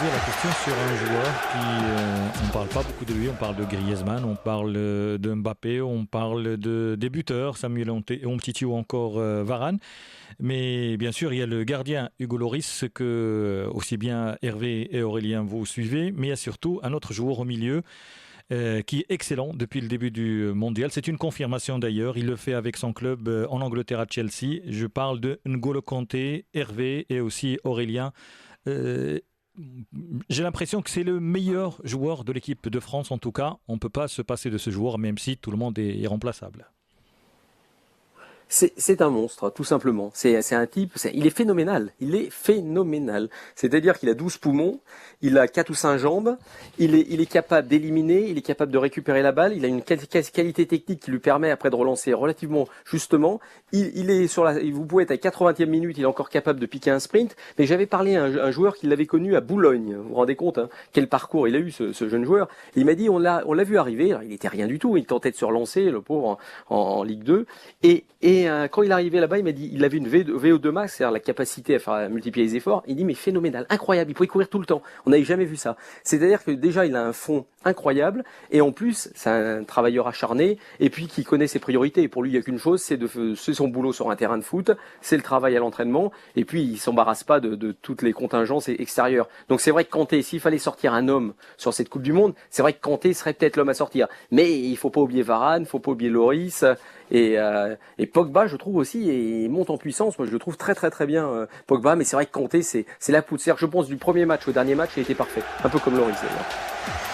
poser la question sur un joueur qui, on ne parle pas beaucoup de lui, on parle de Griezmann, on parle de Mbappé, on parle de des buteurs, Samuel Umtiti ou encore Varane. Mais bien sûr, il y a le gardien Hugo Lloris que aussi bien Hervé et Aurélien vous suivez, mais il y a surtout un autre joueur au milieu qui est excellent depuis le début du mondial. C'est une confirmation d'ailleurs. Il le fait avec son club en Angleterre à Chelsea. Je parle de N'Golo Kanté, Hervé et aussi Aurélien. Euh, j'ai l'impression que c'est le meilleur joueur de l'équipe de France. En tout cas, on ne peut pas se passer de ce joueur, même si tout le monde est irremplaçable. C'est un monstre, tout simplement. C'est un type, il est phénoménal. Il est phénoménal. C'est-à-dire qu'il a 12 poumons, il a 4 ou 5 jambes, il est capable d'éliminer, il est capable de récupérer la balle, il a une qualité technique qui lui permet après de relancer relativement justement. Il est vous pouvez être à 80e minute, il est encore capable de piquer un sprint. Mais j'avais parlé à un joueur qui l'avait connu à Boulogne. Vous vous rendez compte, hein, quel parcours il a eu, ce jeune joueur. Et il m'a dit, on l'a vu arriver. Alors, il était rien du tout. Il tentait de se relancer, le pauvre, en Ligue 2. Et quand il est arrivé là-bas, il m'a dit, il avait une VO2 max, c'est-à-dire la capacité à multiplier les efforts. Il dit, mais phénoménal, incroyable, il pouvait courir tout le temps. On n'avait jamais vu ça. C'est-à-dire que déjà, il a un fond incroyable, et en plus, c'est un travailleur acharné, et puis qui connaît ses priorités. Et pour lui, il n'y a qu'une chose, c'est son boulot sur un terrain de foot, c'est le travail à l'entraînement, et puis il s'embarrasse pas de toutes les contingences extérieures. Donc c'est vrai que Kanté, s'il fallait sortir un homme sur cette Coupe du Monde, c'est vrai que Kanté serait peut-être l'homme à sortir. Mais il faut pas oublier Varane, il faut pas oublier Lloris, et Pogba, je trouve aussi, et il monte en puissance. Moi, je le trouve très très très bien, Pogba. Mais c'est vrai que Kanté, c'est la poudre. C'est-à-dire, je pense, du premier match au dernier match, il était parfait. Un peu comme Lloris d'ailleurs.